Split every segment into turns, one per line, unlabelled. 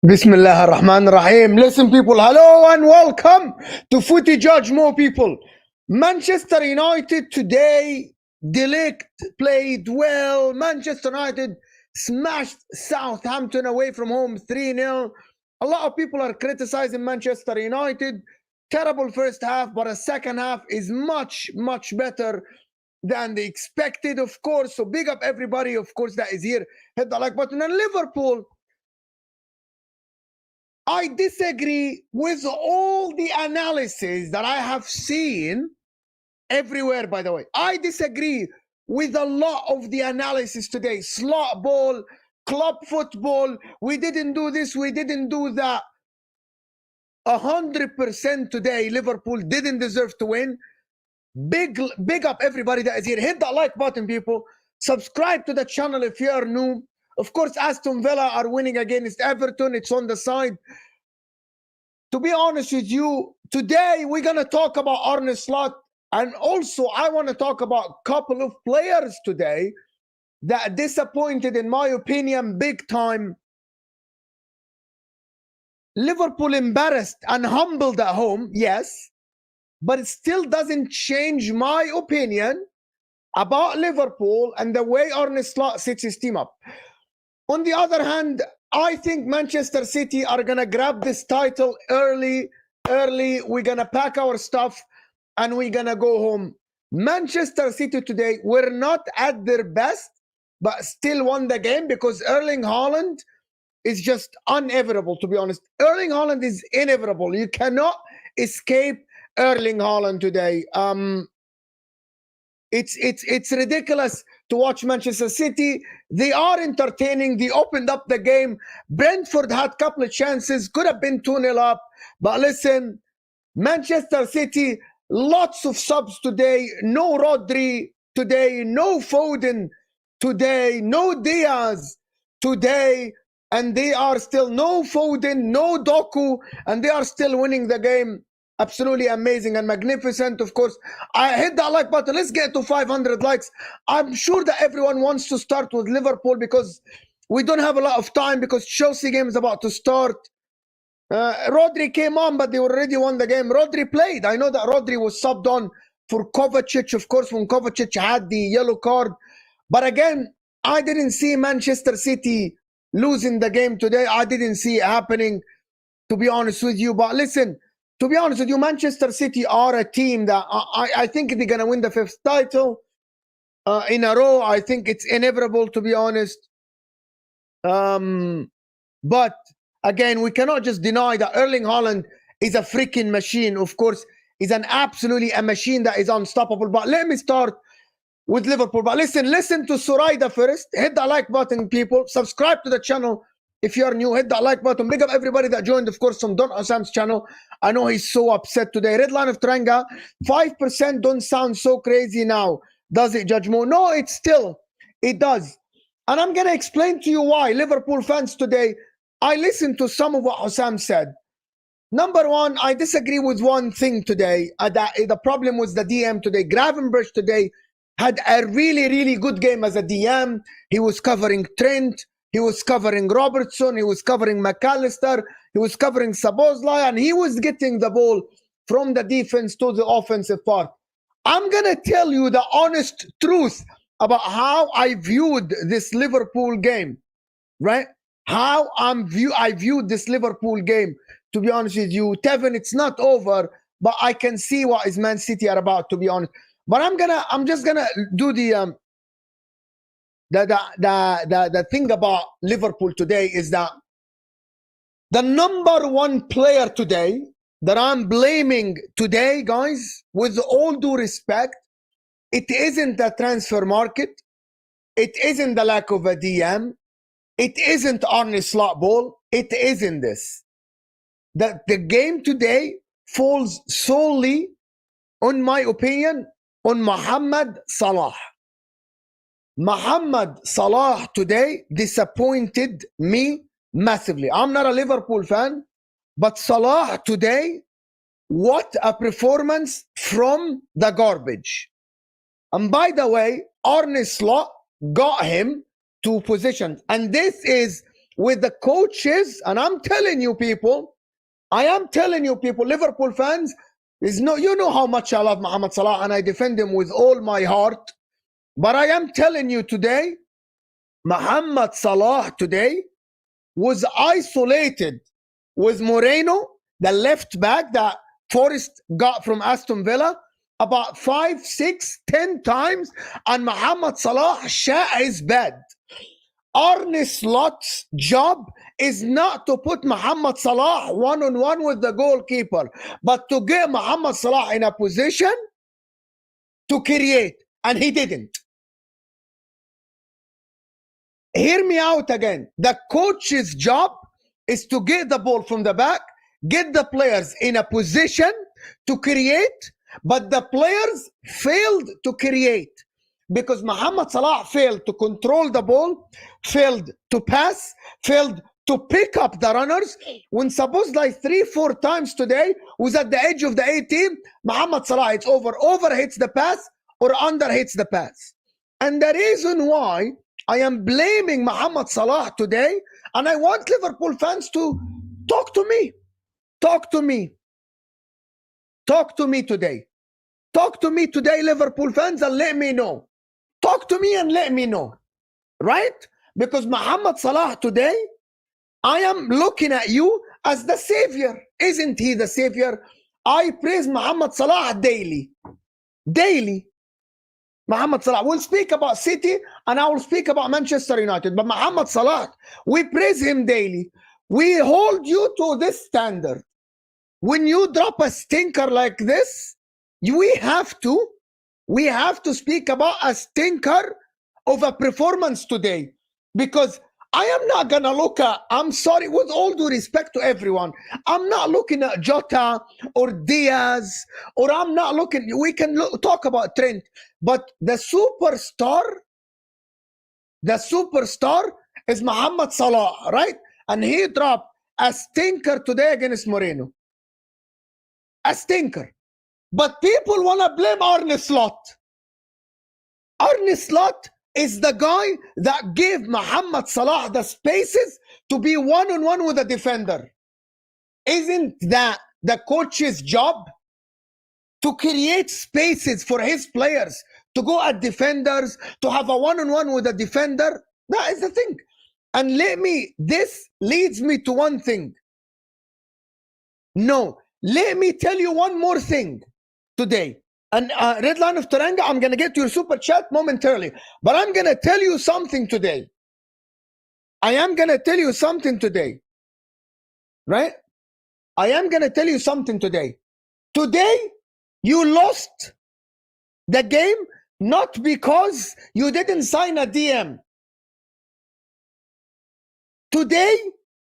Bismillah ar-Rahman ar-Rahim. Listen, people, hello and welcome to Footy JUDGEMO, people. Manchester United today, Ligt played well. Manchester United smashed Southampton away from home 3-0. A lot of people are criticizing Manchester United. Terrible first half, but a second half is much, much better than they expected, of course. So big up everybody, of course, that is here. Hit the like button. And Liverpool, I disagree with all the analysis that I have seen everywhere, by the way. I disagree with a lot of the analysis today. Slot ball, club football, we didn't do this, we didn't do that. 100% today, Liverpool didn't deserve to win. Big up everybody that is here. Hit that like button, people. Subscribe to the channel if you are new. Of course, Aston Villa are winning against Everton. It's on the side. To be honest with you, today we're going to talk about Arne Slot. And also, I want to talk about a couple of players today that disappointed, in my opinion, big time. Liverpool embarrassed and humbled at home, yes. But it still doesn't change my opinion about Liverpool and the way Arne Slot sets his team up. On the other hand, I think Manchester City are going to grab this title early. We're going to pack our stuff and we're going to go home. Manchester City today were not at their best, but still won the game because Erling Haaland is just inevitable, to be honest. Erling Haaland is inevitable. You cannot escape Erling Haaland today. It's ridiculous to watch Manchester City. They are entertaining. They opened up the game. Brentford had a couple of chances. Could have been 2-0 up. But listen, Manchester City Lots of subs today. No Rodri today. No Foden today. No Diaz today. And they are still no Foden, no Doku, and they are still winning the game. Absolutely amazing and magnificent. Of course, I hit that like button. Let's get to 500 likes. I'm sure that everyone wants to start with Liverpool because we don't have a lot of time because Chelsea game is about to start. Rodri came on, but they already won the game. Rodri played. I know that Rodri was subbed on for Kovacic, of course, when Kovacic had the yellow card. But again, I didn't see Manchester City losing the game today. I didn't see it happening, to be honest with you. But listen, to be honest with you, Manchester City are a team that I think they're going to win the 5th title in a row. I think it's inevitable, to be honest. But again, we cannot just deny that Erling Haaland is a freaking machine. Of course, he's absolutely a machine that is unstoppable. But let me start with Liverpool. But listen to Suraida first. Hit that like button, people. Subscribe to the channel if you are new. Hit that like button. Big up everybody that joined, of course, from Don HUSAM's channel. I know he's so upset today. Red line of Tranga. 5% don't sound so crazy now. Does it, JUDGEMO? No, it does. And I'm going to explain to you why. Liverpool fans today, I listened to some of what HUSAM said. Number one, I disagree with one thing today. The problem was the DM today. Gravenberch today had a really, really good game as a DM. He was covering Trent. He was covering Robertson. He was covering McAllister. He was covering Szoboszlai. And he was getting the ball from the defense to the offensive part. I'm going to tell you the honest truth about how I viewed this Liverpool game, right? How I viewed this Liverpool game, to be honest with you. Tevin, it's not over, but I can see what is Man City are about, to be honest. But I'm just gonna do the thing about Liverpool today is that the number one player today that I'm blaming today, guys, with all due respect, it isn't the transfer market, it isn't the lack of a DM, it isn't Arne Slot ball, it isn't this. The game today falls solely, in my opinion, on Mohamed Salah. Mohamed Salah today disappointed me massively. I'm not a Liverpool fan, but Salah today, what a performance from the garbage. And by the way, Arne Slot got him to positions. And this is with the coaches. And I'm telling you people, Liverpool fans, you know how much I love Mohamed Salah and I defend him with all my heart. But I am telling you today, Mohamed Salah today was isolated with Moreno, the left back that Forest got from Aston Villa, about 5, 6, 10 times, and Mohamed Salah shot his bed. Arne Slot's job is not to put Mohamed Salah one-on-one with the goalkeeper, but to get Mohamed Salah in a position to create, and he didn't. Hear me out again. The coach's job is to get the ball from the back, get the players in a position to create, but the players failed to create because Mohamed Salah failed to control the ball, failed to pass, failed to pick up the runners. When Szoboszlai 3-4 times today was at the edge of the 18, Mohamed Salah, it's over hits the pass or under hits the pass. And the reason why I am blaming Mohamed Salah today, and I want Liverpool fans to talk to me. Talk to me today. Talk to me today, Liverpool fans, and let me know. Talk to me and let me know. Right? Because Mohamed Salah today, I am looking at you as the savior. Isn't he the savior? I praise Mohamed Salah daily. Daily. Mohamed Salah. We'll speak about City and I will speak about Manchester United. But Mohamed Salah, we praise him daily. We hold you to this standard. When you drop a stinker like this, we have to speak about a stinker of a performance today. Because I am not gonna look at, I'm sorry, with all due respect to everyone, I'm not looking at Jota or Diaz, or I'm not looking, we can talk about Trent, but the superstar is Mohamed Salah, right? And he dropped a stinker today against Moreno. A stinker. But people want to blame Arne Slot. Arne Slot is the guy that gave Mohamed Salah the spaces to be one-on-one with a defender. Isn't that the coach's job? To create spaces for his players, to go at defenders, to have a one-on-one with a defender. That is the thing. And this leads me to one thing. No, let me tell you one more thing today. And Red Line of Taranga, I'm going to get to your super chat momentarily. But I'm going to tell you something today. I am going to tell you something today. Right? I am going to tell you something today. Today, you lost the game not because you didn't sign a DM. Today,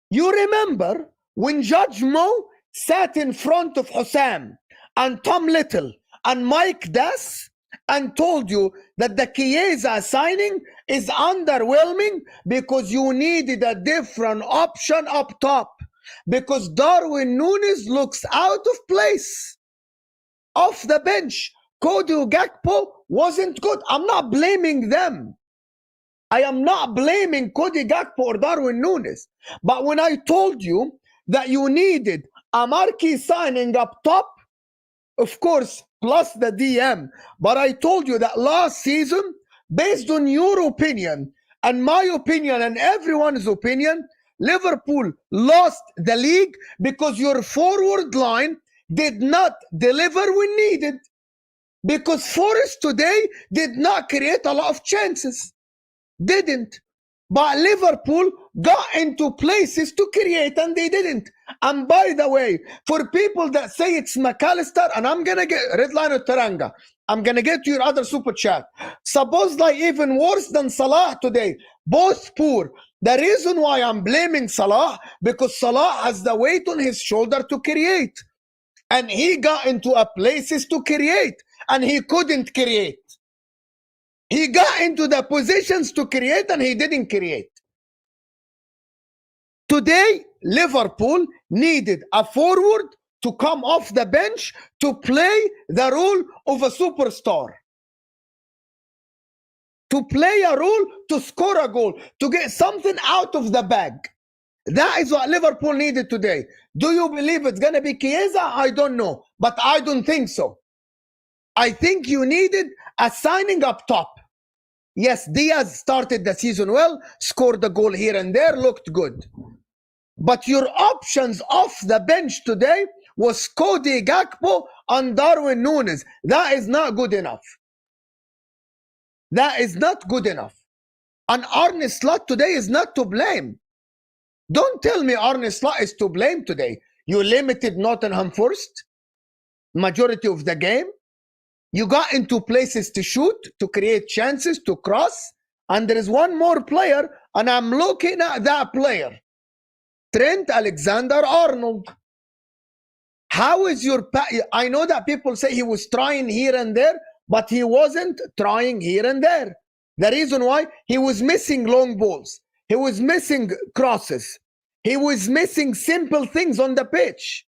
you remember when JUDGEMO sat in front of HUSAM and Tom Little and Mike Das and told you that the Chiesa signing is underwhelming because you needed a different option up top, because Darwin Núñez looks out of place. Off the bench, Cody Gakpo wasn't good. I'm not blaming them. I am not blaming Cody Gakpo or Darwin Núñez. But when I told you that you needed a marquee signing up top, of course, plus the DM, but I told you that last season, based on your opinion and my opinion and everyone's opinion, Liverpool lost the league because your forward line did not deliver when needed. Because Forest today did not create a lot of chances. Didn't. But Liverpool got into places to create and they didn't. And by the way, for people that say it's McAllister, and I'm going to get Red Line of Taranga, I'm going to get to your other super chat. Suppose like even worse than Salah today. Both poor. The reason why I'm blaming Salah, because Salah has the weight on his shoulder to create. And he got into a places to create. And he couldn't create. He got into the positions to create and he didn't create. Today, Liverpool needed a forward to come off the bench to play the role of a superstar. To play a role, to score a goal, to get something out of the bag. That is what Liverpool needed today. Do you believe it's going to be Chiesa? I don't know. But I don't think so. I think you needed a signing up top. Yes, Diaz started the season well, scored a goal here and there, looked good. But your options off the bench today was Cody Gakpo and Darwin Núñez. That is not good enough. That is not good enough. And Arne Slot today is not to blame. Don't tell me Arne Slot is to blame today. You limited Nottingham first, majority of the game. You got into places to shoot, to create chances, to cross. And there is one more player, and I'm looking at that player. Trent Alexander-Arnold. How is your... I know that people say he was trying here and there, but he wasn't trying here and there. The reason why, he was missing long balls. He was missing crosses. He was missing simple things on the pitch.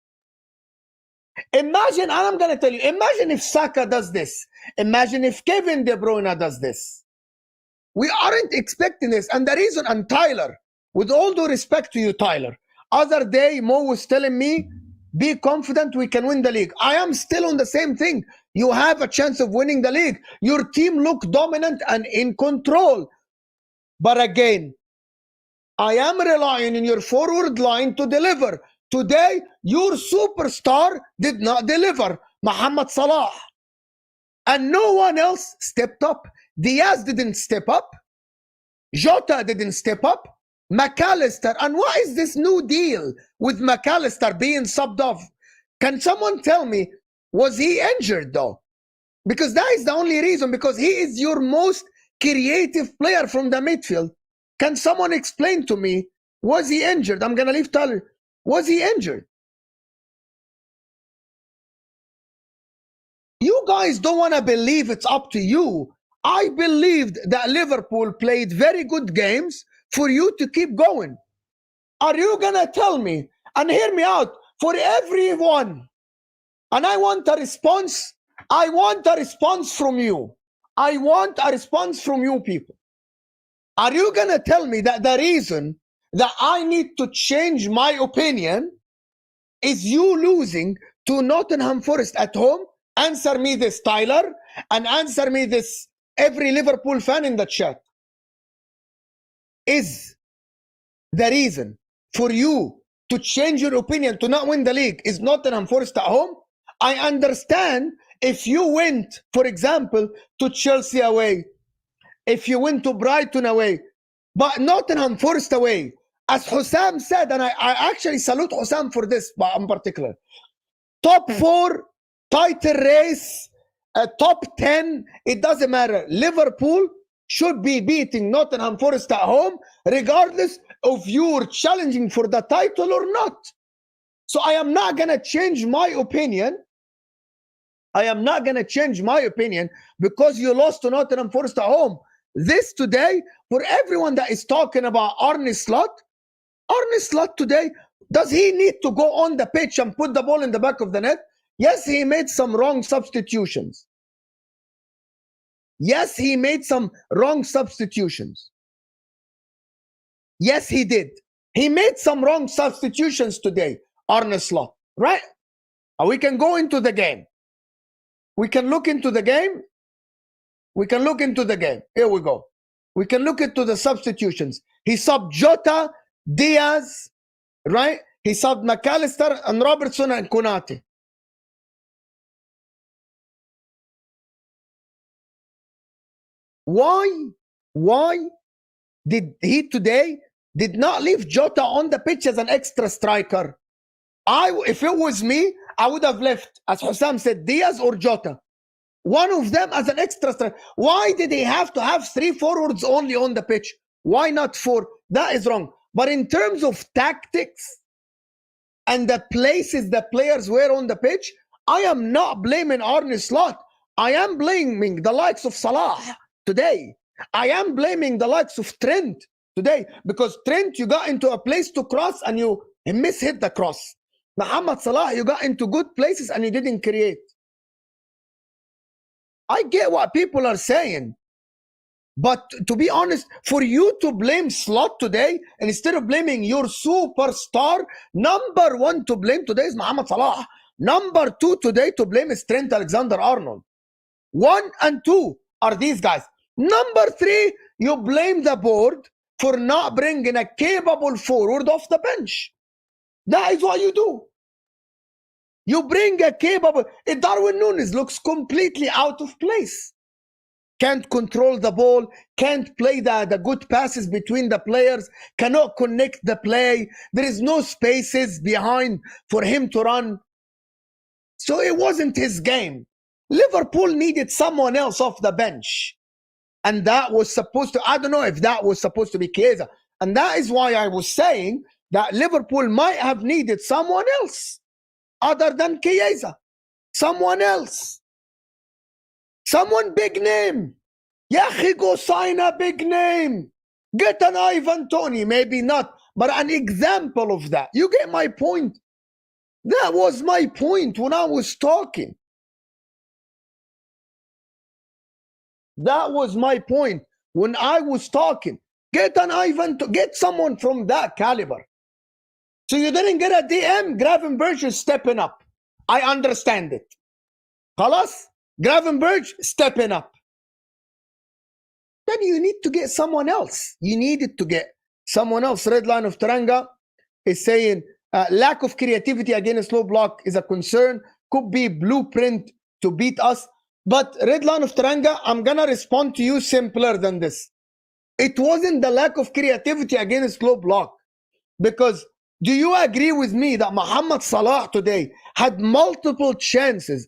Imagine, and I'm going to tell you, imagine if Saka does this. Imagine if Kevin De Bruyne does this. We aren't expecting this. And the reason, and Tyler, with all due respect to you, Tyler, other day Mo was telling me, be confident we can win the league. I am still on the same thing. You have a chance of winning the league. Your team look dominant and in control. But again, I am relying on your forward line to deliver. Today, your superstar did not deliver, Mohamed Salah. And no one else stepped up. Diaz didn't step up. Jota didn't step up. McAllister. And what is this new deal with McAllister being subbed off? Can someone tell me, was he injured though? Because that is the only reason, because he is your most creative player from the midfield. Can someone explain to me, was he injured? I'm going to leave Tyler. Was he injured? You guys don't want to believe, it's up to you. I believed that Liverpool played very good games for you to keep going. Are you going to tell me, and hear me out, for everyone, and I want a response, I want a response from you. I want a response from you people. Are you going to tell me that the reason that I need to change my opinion is you losing to Nottingham Forest at home? Answer me this, Tyler, and answer me this, every Liverpool fan in the chat. Is the reason for you to change your opinion to not win the league is Nottingham Forest at home? I understand if you went, for example, to Chelsea away, if you went to Brighton away, but Nottingham Forest away, as Husam said, and I actually salute Husam for this in particular, top 4, title race, top 10, it doesn't matter. Liverpool should be beating Nottingham Forest at home, regardless of you're challenging for the title or not. So I am not going to change my opinion. I am not going to change my opinion because you lost to Nottingham Forest at home. This today, for everyone that is talking about Arne Slot today, does he need to go on the pitch and put the ball in the back of the net? Yes, he made some wrong substitutions. Yes, he made some wrong substitutions. Yes, he did. He made some wrong substitutions today, Arne Slot, right? We can go into the game. We can look into the game. We can look into the game. Here we go. We can look into the substitutions. He subbed Jota, Diaz, right? He subbed McAllister and Robertson and Konate. Why did he today did not leave Jota on the pitch as an extra striker? If it was me, I would have left, as Husam said, Diaz or Jota. One of them as an extra striker. Why did he have to have 3 forwards only on the pitch? Why not 4? That is wrong. But in terms of tactics and the places the players were on the pitch, I am not blaming Arne Slot. I am blaming the likes of Salah today. I am blaming the likes of Trent today, because Trent, you got into a place to cross and you mishit the cross. Mohamed Salah, you got into good places and you didn't create. I get what people are saying, but to be honest, for you to blame Slot today, and instead of blaming your superstar, number 1 to blame today is Mohamed Salah. Number 2 today to blame is Trent Alexander-Arnold. 1 and 2 are these guys. Number 3, you blame the board for not bringing a capable forward off the bench. That is what you do. You bring a capable... Darwin Núñez looks completely out of place. Can't control the ball, can't play the good passes between the players, cannot connect the play. There is no spaces behind for him to run. So it wasn't his game. Liverpool needed someone else off the bench. And that was supposed to... I don't know if that was supposed to be Chiesa. And that is why I was saying that Liverpool might have needed someone else other than Chiesa. Someone else. Someone big name. Yahi, go sign a big name. Get an Ivan Toney. Maybe not, but an example of that. You get my point? That was my point when I was talking. That was my point when I was talking. Get an Ivan, get someone from that caliber. So you didn't get a DM, Gravenberch is stepping up. I understand it. Khalas? Gravenberch stepping up. Then you need to get someone else. You needed to get someone else. Red Line of Taranga is saying lack of creativity against low block is a concern. Could be blueprint to beat us. But Red Line of Taranga, I'm going to respond to you simpler than this. It wasn't the lack of creativity against low block. Because do you agree with me that Mohamed Salah today had multiple chances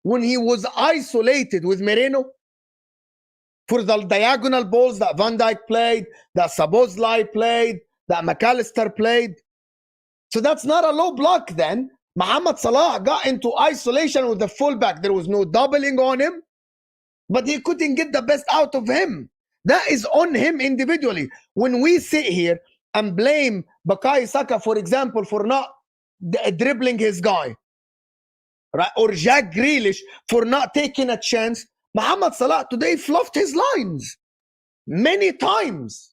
when he was isolated with Moreno? for the diagonal balls that Van Dijk played, that Szoboszlai played, that McAllister played. So that's not a low block then. Mohamed Salah got into isolation with the fullback. There was no doubling on him, but he couldn't get the best out of him. That is on him individually. When we sit here and blame Bukayo Saka, for example, for not dribbling his guy, right, or Jack Grealish for not taking a chance, Mohamed Salah today fluffed his lines many times.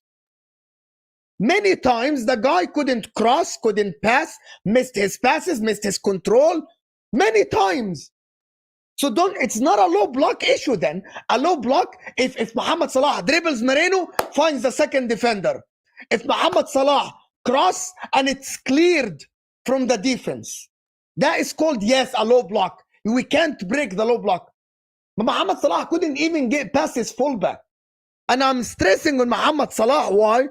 Many times the guy couldn't cross, couldn't pass, missed his passes, missed his control. Many times. So it's not a low block issue then. A low block, if Mohamed Salah dribbles Moreno, finds the second defender. If Mohamed Salah cross and it's cleared from the defense, that is called, yes, a low block. We can't break the low block. But Mohamed Salah couldn't even get past his fullback. And I'm stressing on Mohamed Salah. Why?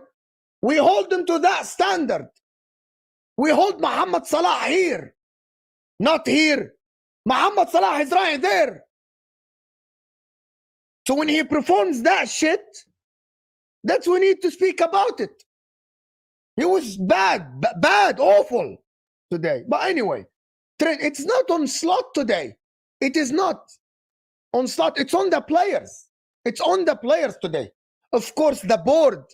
We hold him to that standard. We hold Mohamed Salah here, not here. Mohamed Salah is right there. So when he performs that shit, that's when we need to speak about it. He was bad, awful today. But anyway, it's not on Slot today. It is not on Slot. It's on the players. It's on the players today. Of course, the board.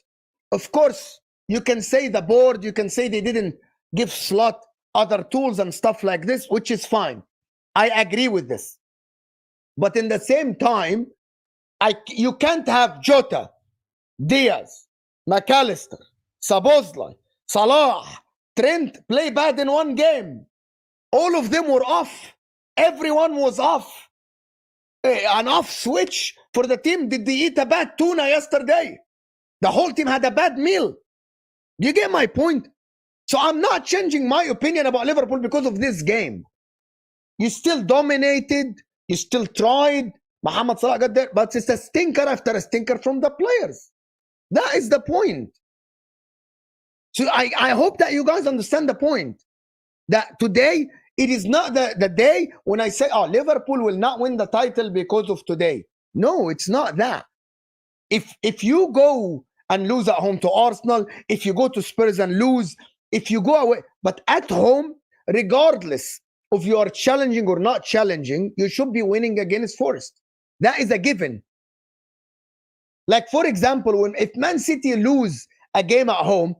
Of course, you can say the board. You can say they didn't give Slot other tools and stuff like this, which is fine. I agree with this. But in the same time, you can't have Jota, Diaz, McAllister, Szoboszlai, Salah, Trent play bad in one game. All of them were off. Everyone was off. An off switch for the team. Did they eat a bad tuna yesterday? The whole team had a bad meal. Do you get my point? So I'm not changing my opinion about Liverpool because of this game. You still dominated. You still tried. Mohamed Salah got there. But it's a stinker after a stinker from the players. That is the point. So I hope that you guys understand the point. That today, it is not the day when I say, oh, Liverpool will not win the title because of today. No, it's not that. If you go and lose at home to Arsenal, if you go to Spurs and lose, if you go away, but at home, regardless of you are challenging or not challenging, you should be winning against Forest. That is a given. Like, for example, if Man City lose a game at home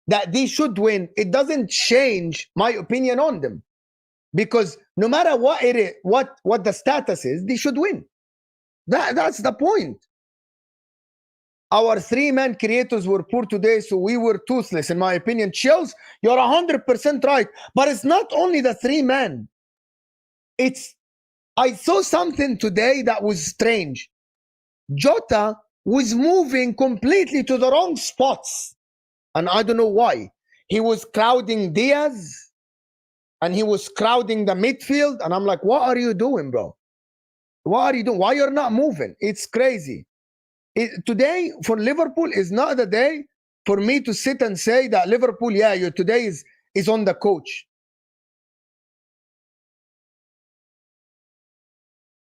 that they should win, it doesn't change my opinion on them. Because no matter what it is, what the status is, they should win. That's the point. Our three-man creators were poor today, so we were toothless, in my opinion. Chills, you're 100% right. But it's not only the three-man. I saw something today that was strange. Jota was moving completely to the wrong spots. And I don't know why. He was crowding Diaz. And he was crowding the midfield. And I'm like, what are you doing, bro? What are you doing? Why you're not moving? It's crazy. Today, for Liverpool, is not the day for me to sit and say that Liverpool, today is on the coach.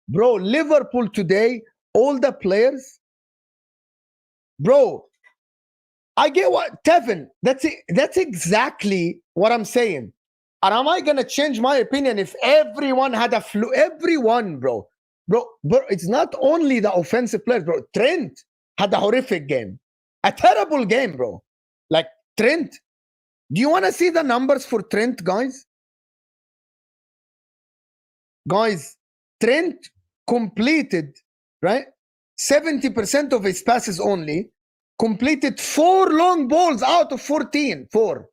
Bro, Liverpool today, all the players, bro, I get what, Tevin, that's exactly what I'm saying. And am I going to change my opinion if everyone had a flu? Everyone, bro. Bro, it's not only the offensive players, bro. Trent had a horrific game. A terrible game, bro. Like, Trent. Do you want to see the numbers for Trent, guys? Guys, Trent completed, right? 70% of his passes only. Completed 4 long balls out of 14. 4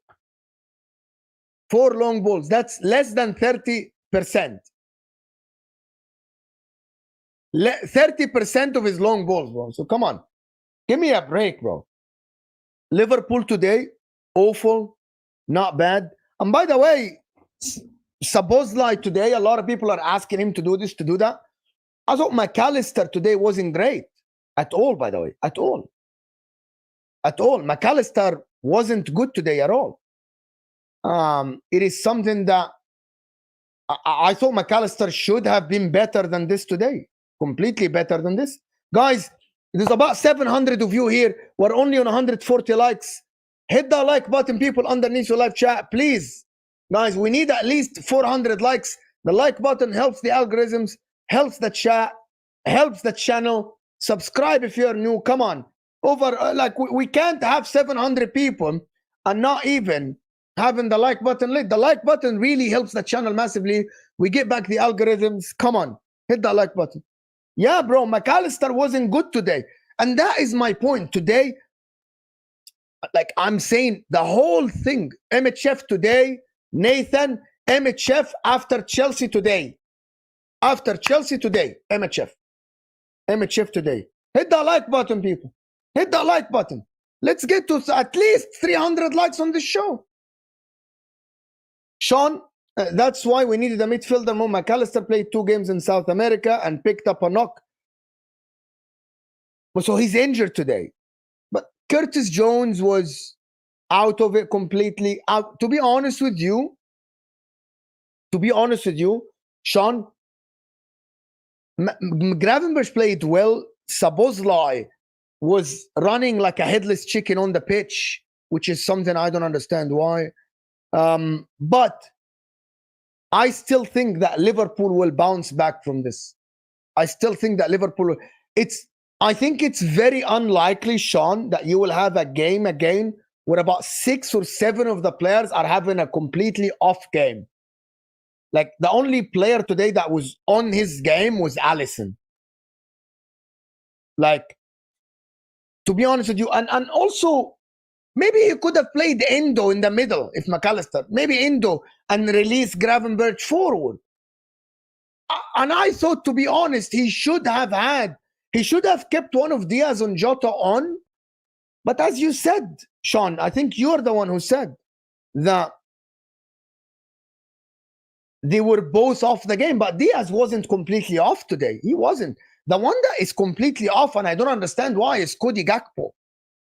long balls. That's less than 30%. 30% of his long balls, bro. So come on. Give me a break, bro. Liverpool today, awful, not bad. And by the way, Szoboszlai today, a lot of people are asking him to do this, to do that. I thought McAllister today wasn't great. At all, by the way. At all. At all. McAllister wasn't good today at all. It is something that I thought McAllister should have been better than this today. Completely better than this. Guys, There's about 700 of you here. We're only on 140 likes. Hit that like button, people, underneath your live chat, please. Guys, we need at least 400 likes. The like button helps the algorithms, helps the chat, helps the channel. Subscribe if you're new. Come on. We can't have 700 people and not even having the like button lit. The like button really helps the channel massively. We get back the algorithms. Come on. Hit that like button. Yeah, bro, McAllister wasn't good today. And that is my point. Today, like I'm saying, the whole thing, MHF today, Nathan, MHF after Chelsea today. After Chelsea today, MHF. MHF today. Hit that like button, people. Hit that like button. Let's get to at least 300 likes on this show. Sean, that's why we needed a midfielder. Mo McAllister played 2 games in South America and picked up a knock. So he's injured today. But Curtis Jones was out of it completely. Out. To be honest with you, Sean, Gravenberch played well. Szoboszlai was running like a headless chicken on the pitch, which is something I don't understand why. But I still think that Liverpool will bounce back from this. I still think that Liverpool... I think it's very unlikely, Sean, that you will have a game again where about 6 or 7 of the players are having a completely off game. Like, the only player today that was on his game was Alisson. Like, to be honest with you, and also, maybe he could have played Endo in the middle, if McAllister. Maybe Endo and release Gravenberch forward. And I thought, to be honest, he should have kept one of Diaz and Jota on. But as you said, Sean, I think you're the one who said that they were both off the game. But Diaz wasn't completely off today. He wasn't. The one that is completely off, and I don't understand why, is Cody Gakpo.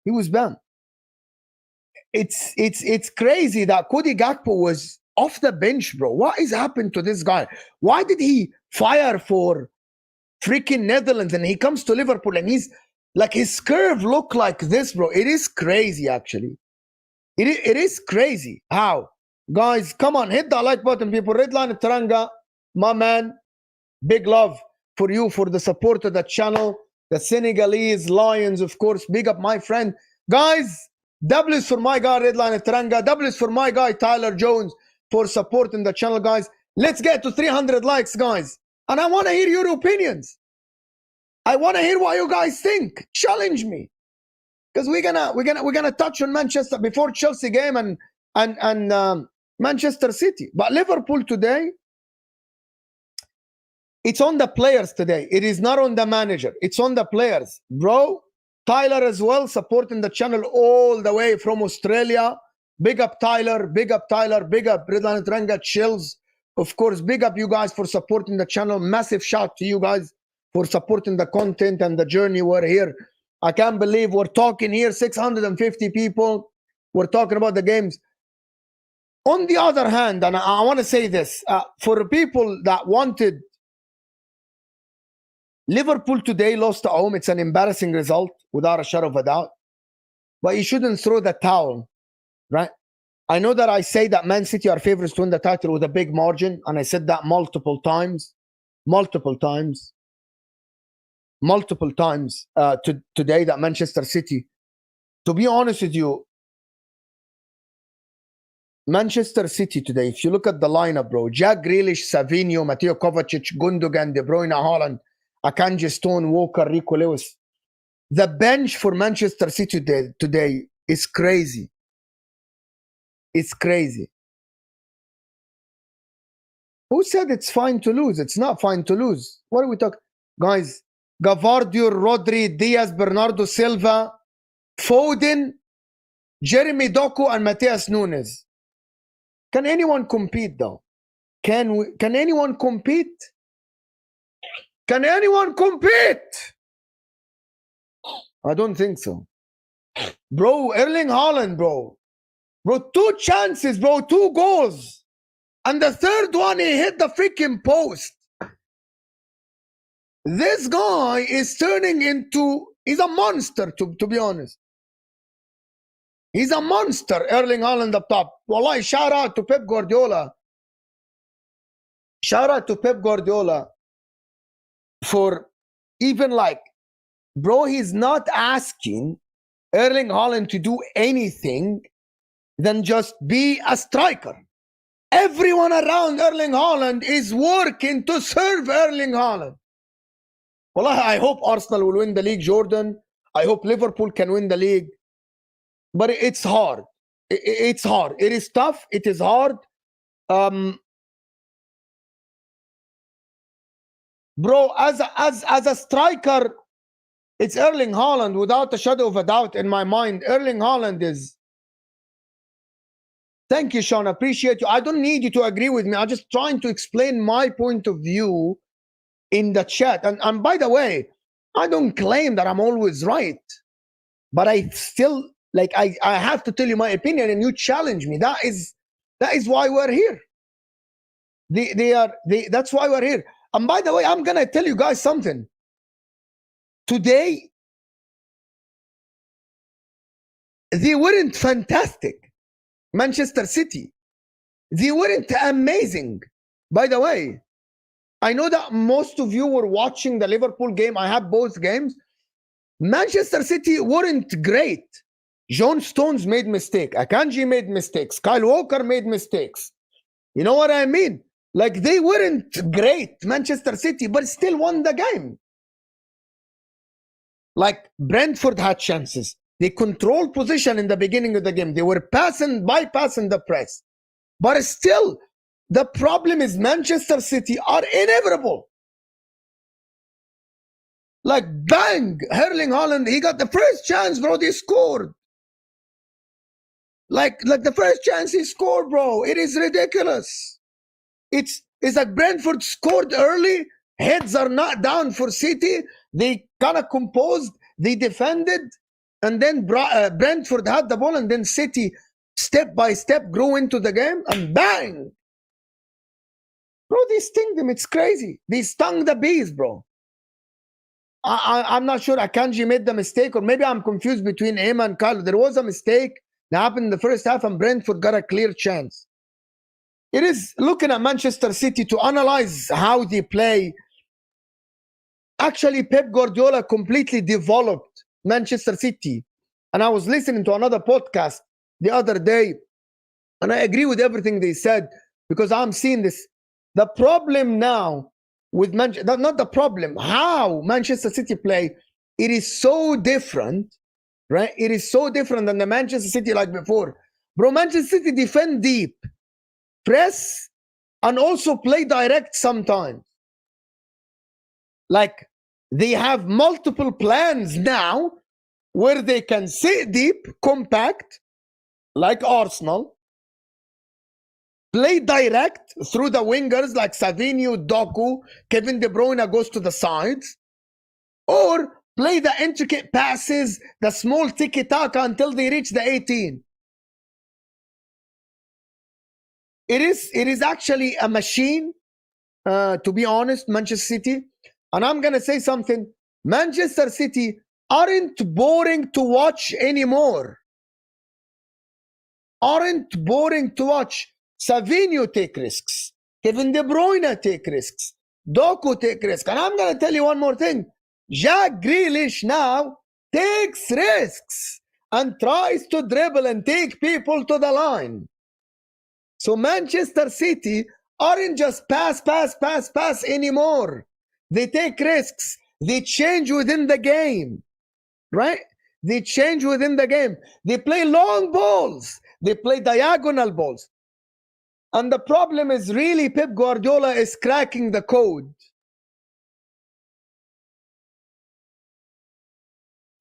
He was banned. It's crazy that Cody Gakpo was off the bench, bro. What is happened to this guy? Why did he fire for freaking Netherlands and he comes to Liverpool and he's like, his curve look like this, bro? It is crazy, actually. It is crazy. How? Guys, come on, hit that like button, people. Redline Taranga, my man, big love for you, for the support of the channel. The Senegalese Lions, of course. Big up, my friend. Guys, W is for my guy, Redline Taranga. W is for my guy, Tyler Jones, for supporting the channel, guys. Let's get to 300 likes, guys. And I want to hear your opinions. I want to hear what you guys think. Challenge me. Because we're gonna touch on Manchester before Chelsea game and Manchester City. But Liverpool today, it's on the players today. It is not on the manager. It's on the players. Bro, Tyler as well, supporting the channel all the way from Australia. Big up Tyler, big up Tyler, big up Redline Tranga, Chills. Of course, big up you guys for supporting the channel. Massive shout to you guys for supporting the content and the journey. We're here. I can't believe we're talking here, 650 people. We're talking about the games. On the other hand, and I want to say this, for people that wanted Liverpool today lost at home. It's an embarrassing result, without a shadow of a doubt. But you shouldn't throw the towel, right? I know that I say that Man City are favorites to win the title with a big margin, and I said that multiple times today, that Manchester City, to be honest with you, Manchester City today, if you look at the lineup, bro, Jack Grealish, Savinho, Mateo Kovacic, Gundogan, De Bruyne, Haaland, Akanji, Stone, Walker, Rico Lewis. The bench for Manchester City today is crazy. It's crazy. Who said it's fine to lose? It's not fine to lose. What are we talking? Guys, Gavardio, Rodri, Diaz, Bernardo Silva, Foden, Jeremy Doku, and Mateus Nunes. Can anyone compete, though? Can anyone compete? Can anyone compete? I don't think so. Bro, Erling Haaland, bro. Bro, 2 chances, bro, 2 goals. And the third one, he hit the freaking post. This guy is turning into He's a monster, to be honest. He's a monster, Erling Haaland up top. Wallahi, shout out to Pep Guardiola. Shout out to Pep Guardiola for even like, bro, he's not asking Erling Haaland to do anything than just be a striker. Everyone around Erling Haaland is working to serve Erling Haaland. Wallahi, I hope Arsenal will win the league, Jordan. I hope Liverpool can win the league. But it's hard. It's hard. It is tough. It is hard. Bro, as a striker, it's Erling Haaland without a shadow of a doubt in my mind. Erling Haaland is. Thank you, Sean. Appreciate you. I don't need you to agree with me. I'm just trying to explain my point of view in the chat. And by the way, I don't claim that I'm always right, but I still like I have to tell you my opinion, and you challenge me. That is why we're here. That's why we're here. And by the way, I'm gonna tell you guys something. Today, they weren't fantastic. Manchester City, they weren't amazing. By the way, I know that most of you were watching the Liverpool game. I have both games. Manchester City weren't great. John Stones made mistake. Akanji made mistakes. Kyle Walker made mistakes. You know what I mean? Like, they weren't great, Manchester City, but still won the game. Like, Brentford had chances. They controlled position in the beginning of the game. They were bypassing the press. But still, the problem is Manchester City are inevitable. Like, bang, Erling Haaland, he got the first chance, bro, they scored. Like the first chance he scored, bro. It is ridiculous. It's like Brentford scored early. Heads are not down for City. They kind of composed. They defended. And then Brentford had the ball. And then City, step by step, grew into the game. And bang. Bro, they sting them. It's crazy. They stung the bees, bro. I'm not sure Akanji made the mistake. Or maybe I'm confused between him and Kyle. There was a mistake that happened in the first half, and Brentford got a clear chance. It is looking at Manchester City to analyze how they play. Actually, Pep Guardiola completely developed Manchester City. And I was listening to another podcast the other day, and I agree with everything they said, because I'm seeing this. The problem now with Manchester, not the problem, how Manchester City play, it is so different. Right? It is so different than the Manchester City like before. Bro, Manchester City defend deep, press, and also play direct sometimes. Like, they have multiple plans now where they can sit deep, compact, like Arsenal, play direct through the wingers like Savinho, Doku, Kevin De Bruyne goes to the sides, or play the intricate passes, the small tiki-taka until they reach the 18. It is actually a machine, to be honest, Manchester City. And I'm going to say something. Manchester City aren't boring to watch anymore. Aren't boring to watch. Savinho take risks. Kevin De Bruyne take risks. Doku take risks. And I'm going to tell you one more thing. Jack Grealish now takes risks and tries to dribble and take people to the line. So Manchester City aren't just pass anymore. They take risks. They change within the game, right? They change within the game. They play long balls. They play diagonal balls. And the problem is really Pep Guardiola is cracking the code.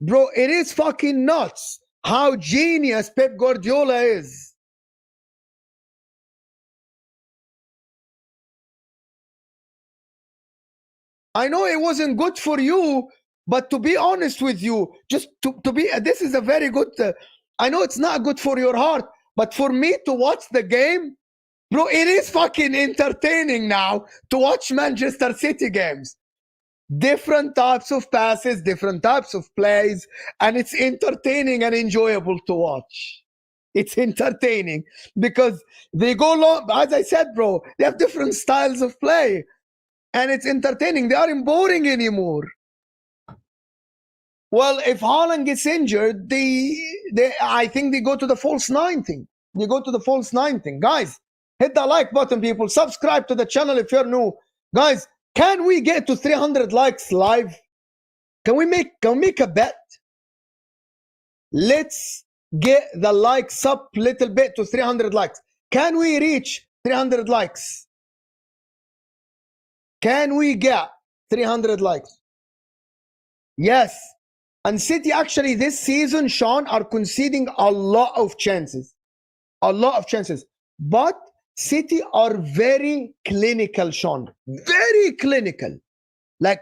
Bro, it is fucking nuts how genius Pep Guardiola is. I know it wasn't good for you, but to be honest with you, just to be, this is a very good, I know it's not good for your heart, but for me to watch the game, bro, it is fucking entertaining now to watch Manchester City games. different types of passes, different types of plays, and it's entertaining and enjoyable to watch. It's entertaining because they go long. As I said, bro, they have different styles of play, and it's entertaining. They aren't boring anymore. Well, if Haaland gets injured, I think they go to the false nine thing. They go to the false nine thing. Guys, hit the like button, people. Subscribe to the channel if you're new. Guys, can we get to 300 likes live? Can we make a bet? Let's get the likes up a little bit to 300 likes. Can we reach 300 likes? Can we get 300 likes? Yes. And City actually this season, Sean, are conceding a lot of chances. A lot of chances. But City are very clinical, Sean. Very clinical. Like,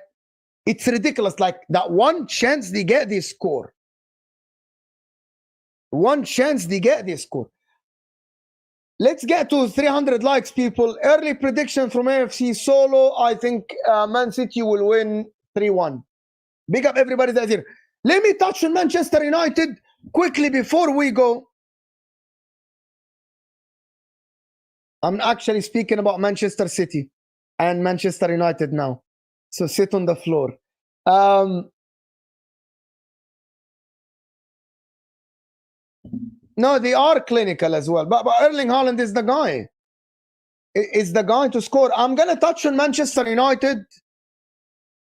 it's ridiculous. Like, that one chance they get, they score. One chance they get, they score. Let's get to 300 likes, people. Early prediction from AFC Solo. I think Man City will win 3-1. Big up everybody that's here. Let me touch on Manchester United quickly before we go. I'm actually speaking about Manchester City and Manchester United now. So sit on the floor. No, they are clinical as well. But Erling Haaland is the guy. Is the guy to score. I'm going to touch on Manchester United.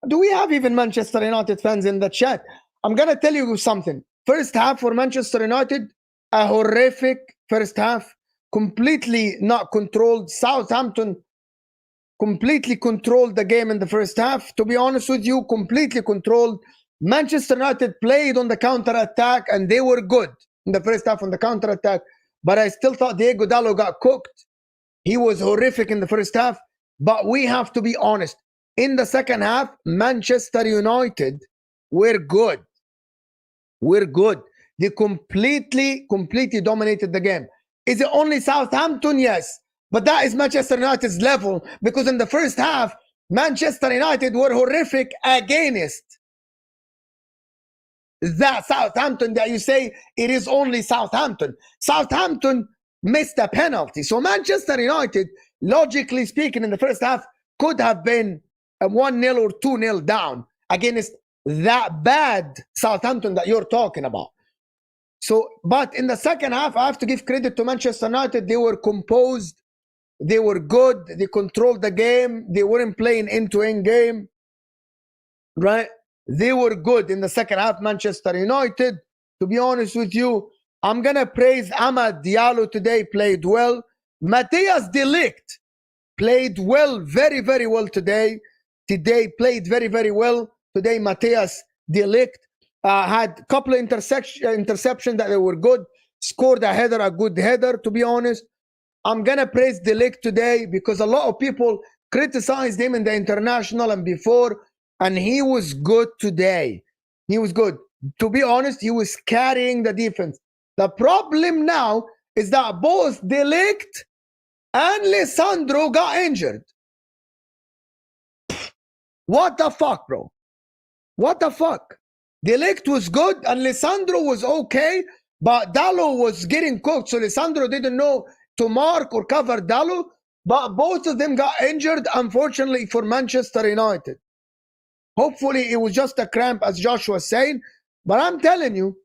Do we have even Manchester United fans in the chat? I'm going to tell you something. First half for Manchester United, a horrific first half. Completely not controlled. Southampton completely controlled the game in the first half. To be honest with you, completely controlled. Manchester United played on the counter-attack, and they were good in the first half on the counter-attack. But I still thought Diego Dallo got cooked. He was horrific in the first half. But we have to be honest. In the second half, Manchester United were good. We're good. They completely dominated the game. Is it only Southampton? Yes. But that is Manchester United's level, because in the first half, Manchester United were horrific against that Southampton that you say it is only Southampton. Southampton missed a penalty. So Manchester United, logically speaking, in the first half, could have been a 1-0 or 2-0 down against that bad Southampton that you're talking about. So, but in the second half, I have to give credit to Manchester United. They were composed. They were good. They controlled the game. They weren't playing end-to-end game. Right? They were good in the second half, Manchester United. To be honest with you, I'm going to praise Amad Diallo today. Played well. Matthias de Ligt played well, very, very well today. Today played very, very well. Today, Matthias de Ligt had a couple of interceptions that they were good. Scored a header, a good header, to be honest. I'm going to praise de Ligt today because a lot of people criticized him in the international and before, and he was good today. He was good. To be honest, he was carrying the defense. The problem now is that both de Ligt and Lisandro got injured. What the fuck, bro? What the fuck? De Ligt was good and Lisandro was okay, but Dallo was getting cooked, so Lisandro didn't know to mark or cover Dallo, but both of them got injured, unfortunately, for Manchester United. Hopefully, it was just a cramp, as Josh was saying, but I'm telling you,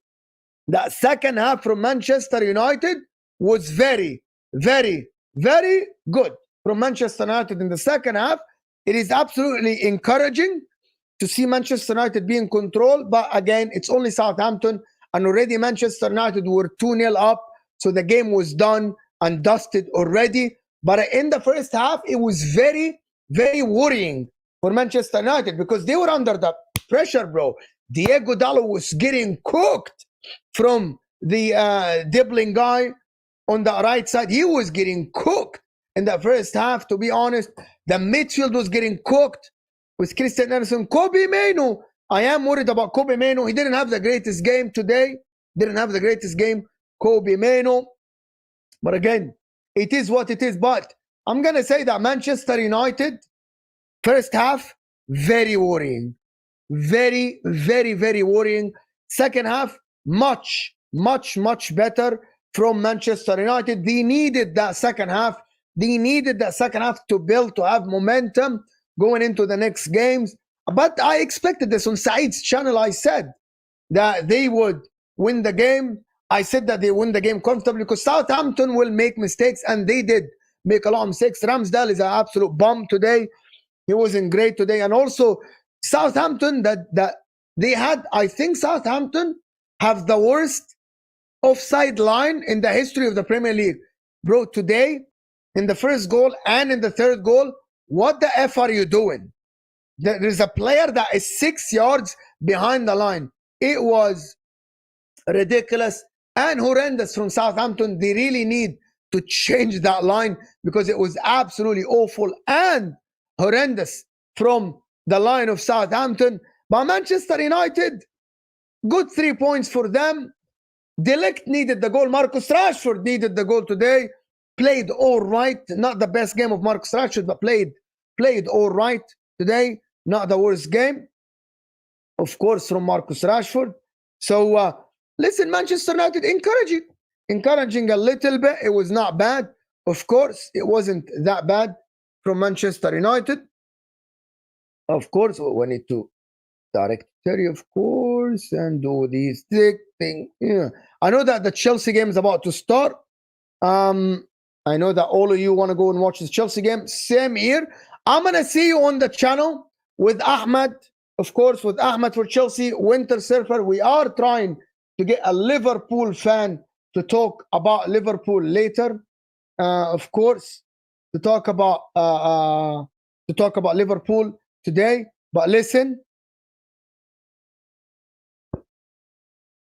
that second half from Manchester United was very, very, very good from Manchester United in the second half. It is absolutely encouraging to see Manchester United be in control, but again, it's only Southampton, and already Manchester United were 2-0 up, so the game was done and dusted already. But in the first half, it was very, very worrying for Manchester United because they were under the pressure, bro. Diego Dallo was getting cooked from the dribbling guy on the right side. He was getting cooked in the first half, to be honest. The midfield was getting cooked with Christian Eriksen. Kobe Mainoo, I am worried about Kobe Mainoo. He didn't have the greatest game today. Didn't have the greatest game, Kobe Mainoo. But again, it is what it is. But I'm going to say that Manchester United, first half, very worrying. Very, very, very worrying. Second half, much, much, much better from Manchester United. They needed that second half. They needed that second half to build, to have momentum going into the next games. But I expected this on Saeed's channel. I said that they would win the game. I said that they win the game comfortably because Southampton will make mistakes, and they did make a lot of mistakes. Ramsdale is an absolute bomb today. He wasn't great today. And also, Southampton, that they had, I think Southampton have the worst offside line in the history of the Premier League. Bro, today, in the first goal and in the third goal, what the F are you doing? There's a player that is 6 yards behind the line. It was ridiculous and horrendous from Southampton. They really need to change that line because it was absolutely awful and horrendous from the line of Southampton. But Manchester United, good 3 points for them. Ligt needed the goal. Marcus Rashford needed the goal today. Played all right. Not the best game of Marcus Rashford, but played all right today. Not the worst game, of course, from Marcus Rashford. So, listen, Manchester United, encouraging a little bit. It was not bad. Of course, it wasn't that bad from Manchester United. Of course, we need to direct Terry, of course, and do these things. Yeah. I know that the Chelsea game is about to start. I know that all of you want to go and watch this Chelsea game. Same here. I'm going to see you on the channel with Ahmed, of course, with Ahmed for Chelsea, Winter Surfer. We are trying to get a Liverpool fan to talk about Liverpool later, of course, to talk about Liverpool today. But listen,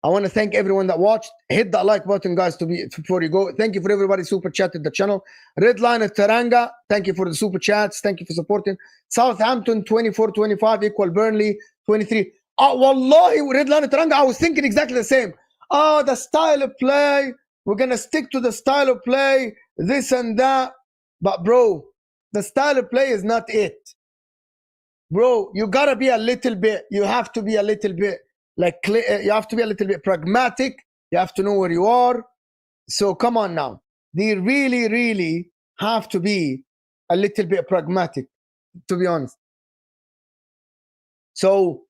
I want to thank everyone that watched. Hit that like button, guys, before you go. Thank you for everybody super chatted the channel. Redline at Taranga, thank you for the super chats. Thank you for supporting. Southampton 24-25 equal Burnley 23. Wallahi, Redline at Taranga, I was thinking exactly the same. The style of play. We're going to stick to the style of play, this and that. But, bro, the style of play is not it. Bro, you got to be a little bit, you have to be a little bit, you have to be a little bit pragmatic. You have to know where you are. So come on now. They really, really have to be a little bit pragmatic, to be honest. So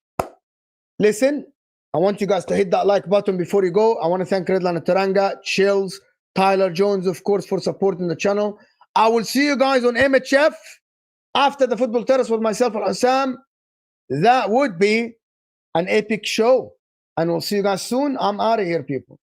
listen, I want you guys to hit that like button before you go. I want to thank Redline Taranga, Chills, Tyler Jones, of course, for supporting the channel. I will see you guys on MHF after the Football Terrace with myself and HUSAM. That would be an epic show. And we'll see you guys soon. I'm out of here, people.